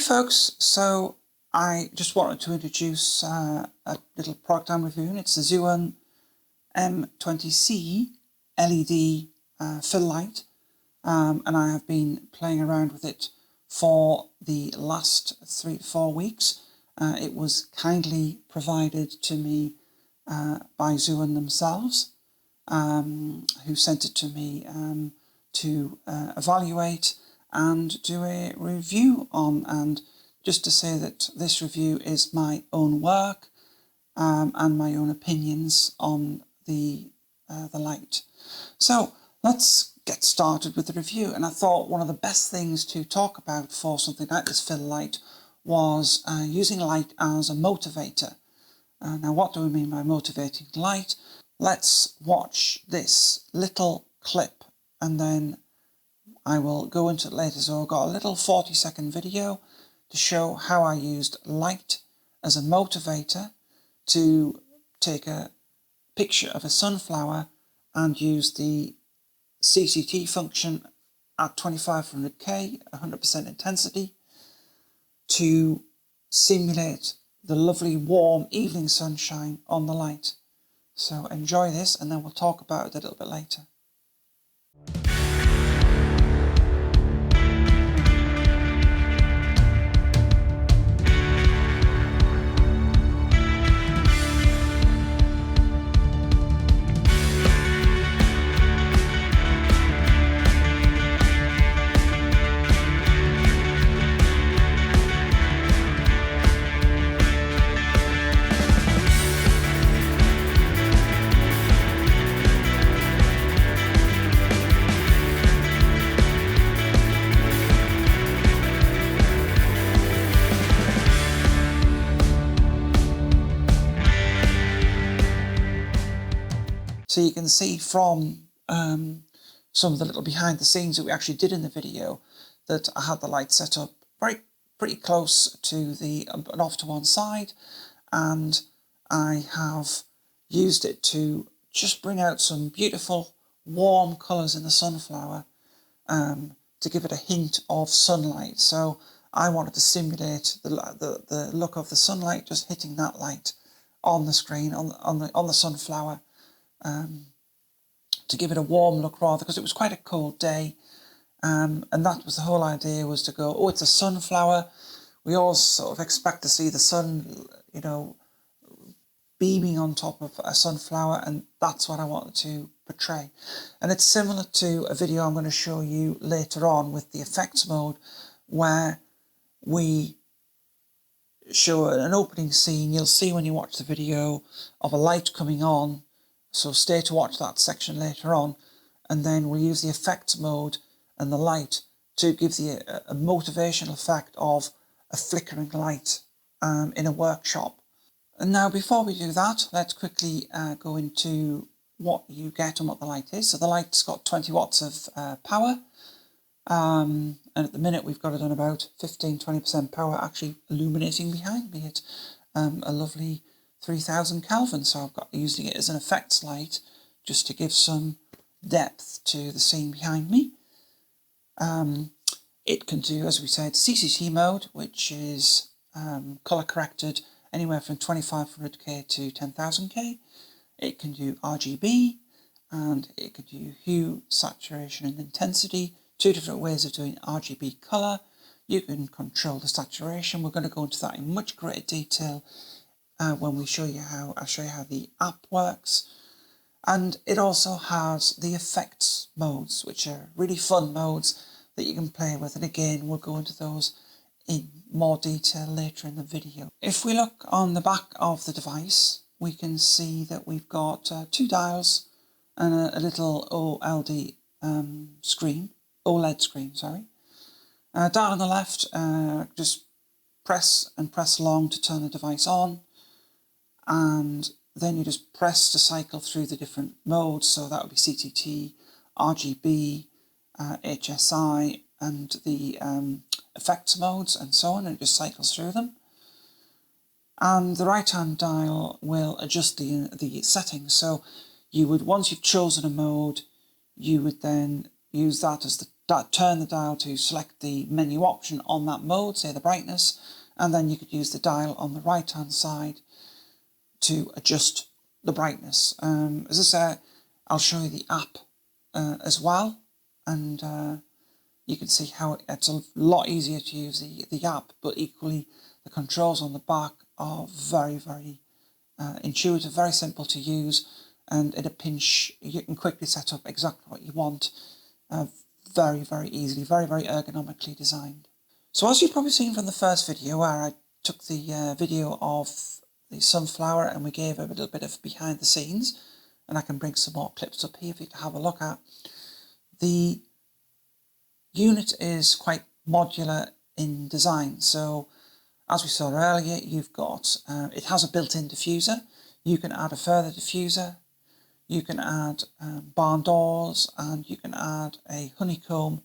folks, so I just wanted to introduce a little product I'm reviewing. It's the Zhiyun M20C LED fill light, and I have been playing around with it for the last 3 to 4 weeks. It was kindly provided to me by Zhiyun themselves, who sent it to me to evaluate and do a review on, and just to say that this review is my own work and my own opinions on the light. So let's get started with the review. And I thought one of the best things to talk about for something like this fill light was using light as a motivator. Now, what do we mean by motivating light? Let's watch this little clip and then I will go into it later. So I've got a little 40-second video to show how I used light as a motivator to take a picture of a sunflower and use the CCT function at 2500K, 100% intensity, to simulate the lovely warm evening sunshine on the light. So enjoy this and then we'll talk about it a little bit later. So you can see from some of the little behind the scenes that we actually did in the video that I had the light set up pretty close to and off to one side, and I have used it to just bring out some beautiful warm colours in the sunflower to give it a hint of sunlight. So I wanted to simulate the look of the sunlight just hitting that light on the screen on the sunflower. To give it a warm look rather, because it was quite a cold day, and that was the whole idea, was to go, oh, it's a sunflower. We all sort of expect to see the sun, you know, beaming on top of a sunflower, and that's what I wanted to portray. And it's similar to a video I'm going to show you later on with the effects mode, where we show an opening scene. You'll see when you watch the video of a light coming on. So stay to watch that section later on, and then we'll use the effects mode and the light to give a motivational effect of a flickering light in a workshop. And now before we do that, let's quickly go into what you get and what the light is. So the light's got 20 watts of power, and at the minute we've got it on about 15-20% power actually illuminating behind me. It's a lovely 3000 Kelvin, so I've got using it as an effects light just to give some depth to the scene behind me. It can do, as we said, CCT mode, which is colour corrected anywhere from 2500K to 10,000K. It can do RGB, and it can do hue, saturation and intensity, 2 different ways of doing RGB colour. You can control the saturation. We're going to go into that in much greater detail when we show you how the app works. And it also has the effects modes, which are really fun modes that you can play with, and again we'll go into those in more detail later in the video. If we look on the back of the device, we can see that we've got 2 dials and a little OLED screen. Dial on the left, just press long to turn the device on, and then you just press to cycle through the different modes. So that would be CTT, RGB, HSI, and the effects modes and so on, and it just cycles through them. And the right hand dial will adjust the settings. So you would, once you've chosen a mode, you would then use that as turn the dial to select the menu option on that mode, say the brightness, and then you could use the dial on the right hand side to adjust the brightness. As I say, I'll show you the app as well, and you can see how it's a lot easier to use the app, but equally the controls on the back are very, very intuitive, very simple to use, and in a pinch you can quickly set up exactly what you want, very, very easily, very, very ergonomically designed. So as you've probably seen from the first video, where I took the video of the sunflower and we gave a little bit of behind the scenes, and I can bring some more clips up here for you to have a look at. The unit is quite modular in design, so as we saw earlier, you've got, it has a built-in diffuser. You can add a further diffuser, you can add barn doors, and you can add a honeycomb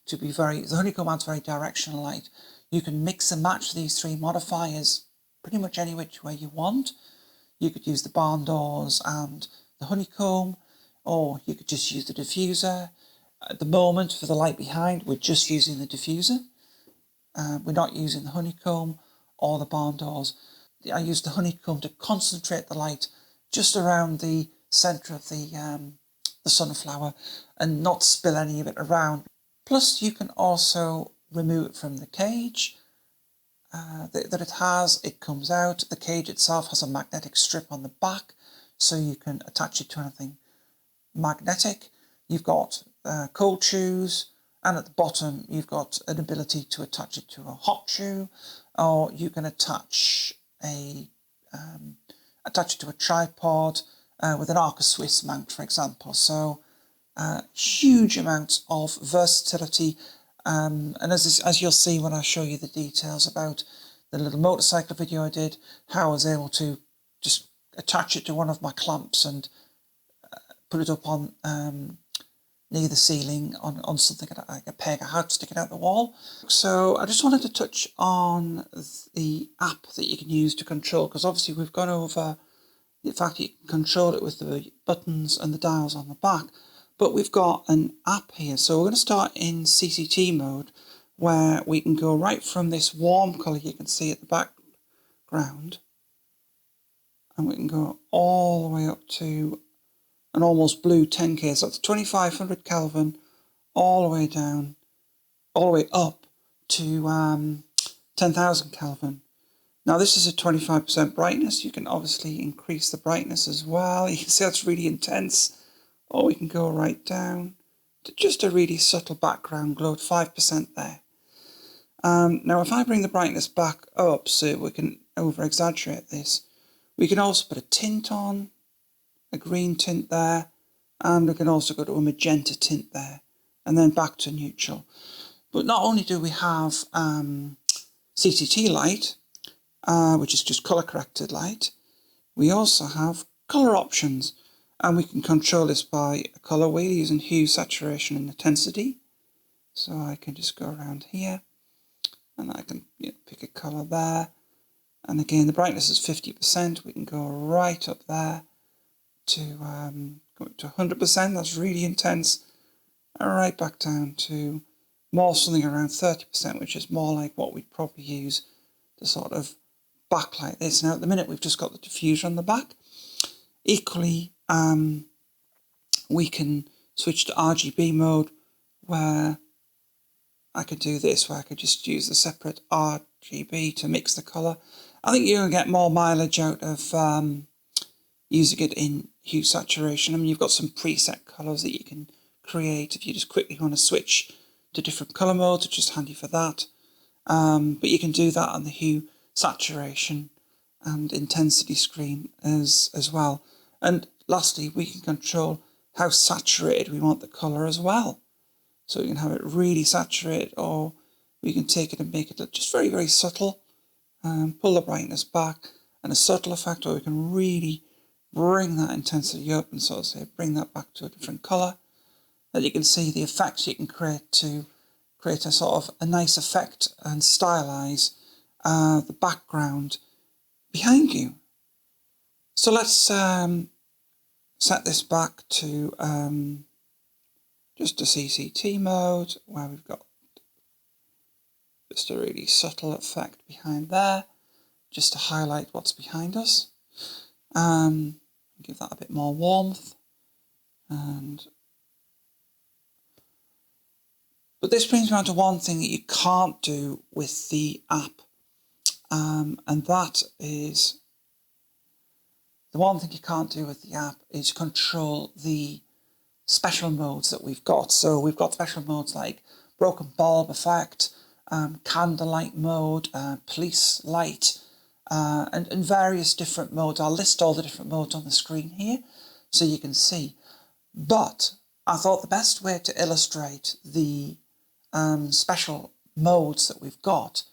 to be the honeycomb adds very directional light. You can mix and match these three modifiers pretty much any which way you want. You could use the barn doors and the honeycomb, or you could just use the diffuser. At the moment, for the light behind, we're just using the diffuser. We're not using the honeycomb or the barn doors. I use the honeycomb to concentrate the light just around the centre of the sunflower and not spill any of it around. Plus, you can also remove it from the cage that it has. It comes out. The cage itself has a magnetic strip on the back, so you can attach it to anything magnetic. You've got cold shoes, and at the bottom you've got an ability to attach it to a hot shoe, or you can attach it to a tripod with an Arca Swiss mount, for example. So huge amounts of versatility, and as you'll see when I show you the details about the little motorcycle video I did, how I was able to just attach it to one of my clamps and put it up on near the ceiling on something like a peg I had sticking out the wall. So I just wanted to touch on the app that you can use to control, because obviously we've gone over the fact you can control it with the buttons and the dials on the back, but we've got an app here. So we're going to start in CCT mode, where we can go right from this warm colour you can see at the background, and we can go all the way up to an almost blue 10K, so it's 2500 Kelvin, all the way down, all the way up to 10,000 Kelvin. Now this is a 25% brightness. You can obviously increase the brightness as well. You can see that's really intense. Or we can go right down to just a really subtle background glow, 5% there. Now if I bring the brightness back up so we can over-exaggerate this, we can also put a tint on, a green tint there, and we can also go to a magenta tint there, and then back to neutral. But not only do we have CCT light, which is just colour corrected light, we also have colour options, and we can control this by a colour wheel using hue, saturation and intensity. So I can just go around here and I can pick a colour there, and again the brightness is 50%. We can go right up there to go up to 100%, that's really intense, and right back down to more something around 30%, which is more like what we'd probably use to sort of backlight this. Now at the minute we've just got the diffuser on the back. Equally, we can switch to RGB mode, where I could do this, where I could just use the separate RGB to mix the colour. I think you'll get more mileage out of using it in hue saturation. I mean, you've got some preset colours that you can create if you just quickly want to switch to different colour modes. It's just handy for that. But you can do that on the hue, saturation and intensity screen as well. And lastly, we can control how saturated we want the colour as well. So we can have it really saturated, or we can take it and make it look just very, very subtle, pull the brightness back, and a subtle effect where we can really bring that intensity up and sort of say bring that back to a different colour. That you can see the effects you can create to create a sort of a nice effect and stylize the background behind you. So let's set this back to just a CCT mode where we've got just a really subtle effect behind there, just to highlight what's behind us. Give that a bit more warmth. But this brings me on to one thing that you can't do with the app, and that is, the one thing you can't do with the app is control the special modes that we've got. So we've got special modes like broken bulb effect, candlelight mode, police light, and various different modes. I'll list all the different modes on the screen here so you can see. But I thought the best way to illustrate the special modes that we've got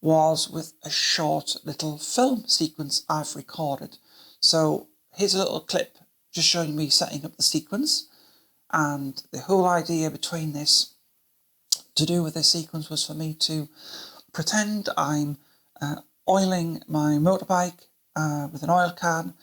was with a short little film sequence I've recorded. So here's a little clip just showing me setting up the sequence, and the whole idea between this, to do with this sequence, was for me to pretend I'm oiling my motorbike with an oil can.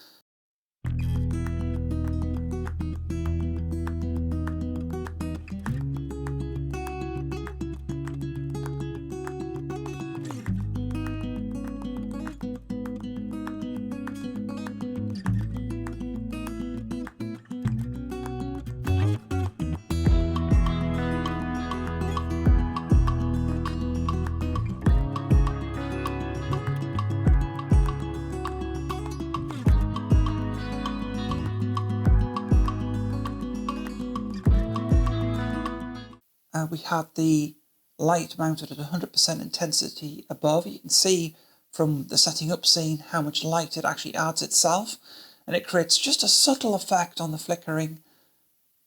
We had the light mounted at 100% intensity above. You can see from the setting up scene how much light it actually adds itself, and it creates just a subtle effect on the flickering,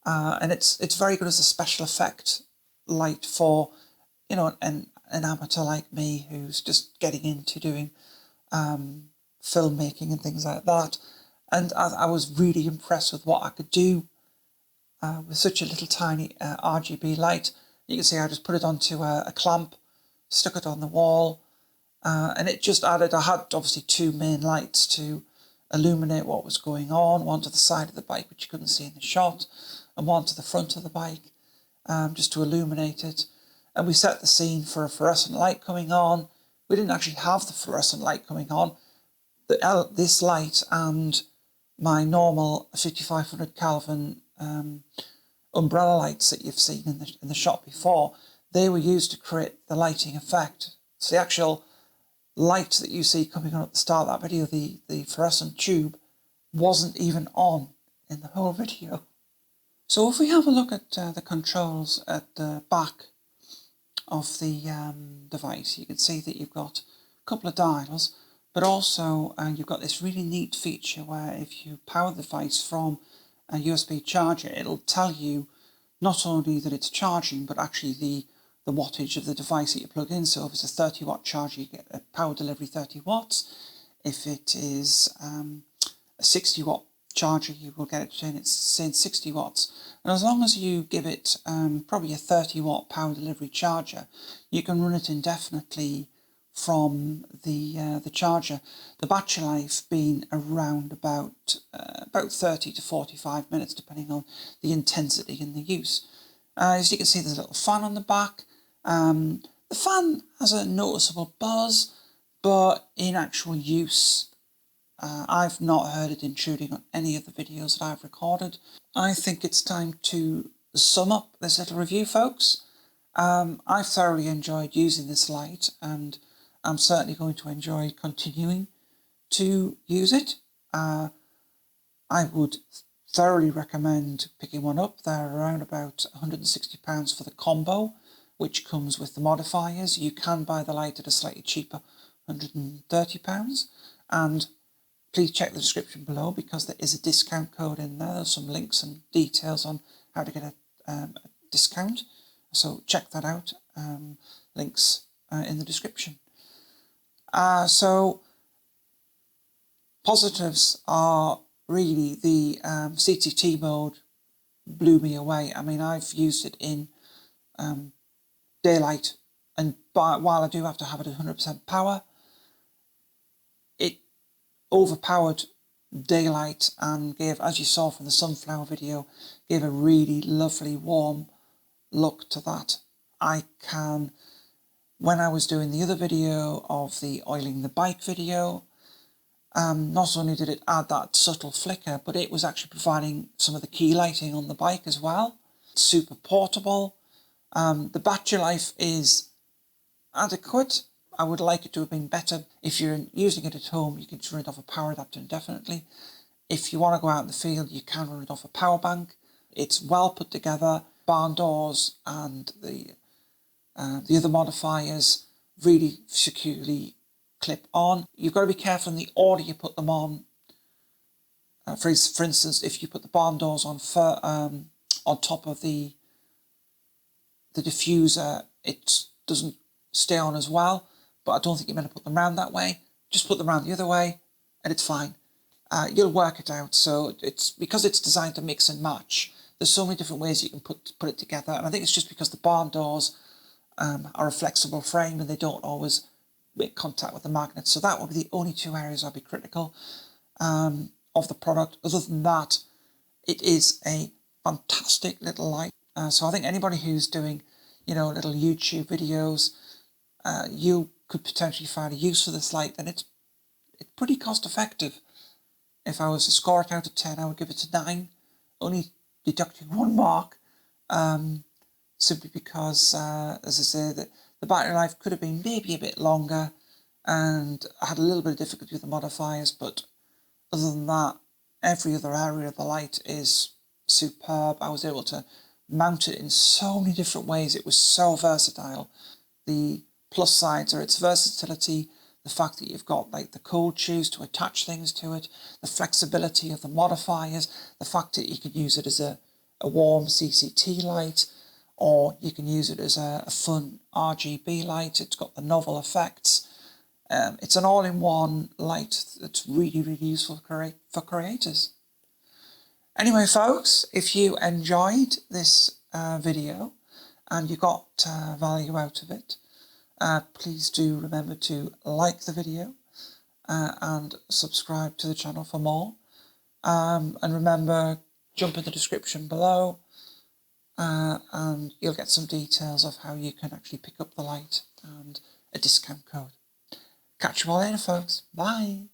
and it's very good as a special effect light for, you know, an amateur like me who's just getting into doing filmmaking and things like that. And I was really impressed with what I could do with such a little tiny RGB light. You can see I just put it onto a clamp, stuck it on the wall, and it just added, I had obviously two main lights to illuminate what was going on, one to the side of the bike, which you couldn't see in the shot, and one to the front of the bike, just to illuminate it. And we set the scene for a fluorescent light coming on. We didn't actually have the fluorescent light coming on. This light and my normal 5500 Kelvin umbrella lights that you've seen in the shot before, they were used to create the lighting effect. So the actual light that you see coming on at the start of that video, the fluorescent tube, wasn't even on in the whole video. So if we have a look at the controls at the back of the device, you can see that you've got a couple of dials, but also you've got this really neat feature where if you power the device from a USB charger, it'll tell you not only that it's charging, but actually the wattage of the device that you plug in. So if it's a 30 watt charger, you get a power delivery 30 watts. If it is a 60 watt charger, you will get it saying it's saying 60 watts. And as long as you give it probably a 30 watt power delivery charger, you can run it indefinitely from the charger. The battery life being around about 30 to 45 minutes, depending on the intensity and the use. As you can see, there's a little fan on the back. The fan has a noticeable buzz, but in actual use, I've not heard it intruding on any of the videos that I've recorded. I think it's time to sum up this little review, folks. I've thoroughly enjoyed using this light, and I'm certainly going to enjoy continuing to use it. I would thoroughly recommend picking one up. They're around about £160 for the combo, which comes with the modifiers. You can buy the light at a slightly cheaper £130. And please check the description below, because there is a discount code in there. There's some links and details on how to get a discount. So check that out. Links in the description. So positives are really the CCT mode blew me away. I mean, I've used it in daylight, and while I do have to have it at 100% power, it overpowered daylight and gave, as you saw from the sunflower video, gave a really lovely warm look to that. I can, when I was doing the other video of the oiling the bike video, not only did it add that subtle flicker, but it was actually providing some of the key lighting on the bike as well. It's super portable. The battery life is adequate. I would like it to have been better. If you're using it at home, you can run it off a power adapter indefinitely. If you want to go out in the field, you can run it off a power bank. It's well put together. Barn doors and the other modifiers really securely clip on. You've got to be careful in the order you put them on. For instance, if you put the barn doors on top of the diffuser, it doesn't stay on as well, but I don't think you're meant to put them around that way. Just put them around the other way and it's fine. You'll work it out. So it's because it's designed to mix and match. There's so many different ways you can put it together, and I think it's just because the barn doors are a flexible frame and they don't always make contact with the magnet. So that would be the only two areas I'd be critical of the product. Other than that, it is a fantastic little light. So I think anybody who's doing, little YouTube videos, you could potentially find a use for this light, and it's pretty cost effective. If I was to score it out of 10, I would give it a 9, only deducting 1 mark, simply because, as I say, the battery life could have been maybe a bit longer, and I had a little bit of difficulty with the modifiers, but other than that, every other area of the light is superb. I was able to mount it in so many different ways. It was so versatile. The plus sides are its versatility, the fact that you've got like the cold shoes to attach things to it, the flexibility of the modifiers, the fact that you could use it as a warm CCT light, or you can use it as a fun RGB light. It's got the novel effects. It's an all-in-one light that's really, really useful for creators. Anyway, folks, if you enjoyed this video and you got value out of it, please do remember to like the video and subscribe to the channel for more. And remember, jump in the description below and you'll get some details of how you can actually pick up the light and a discount code. Catch you all later, folks. Bye.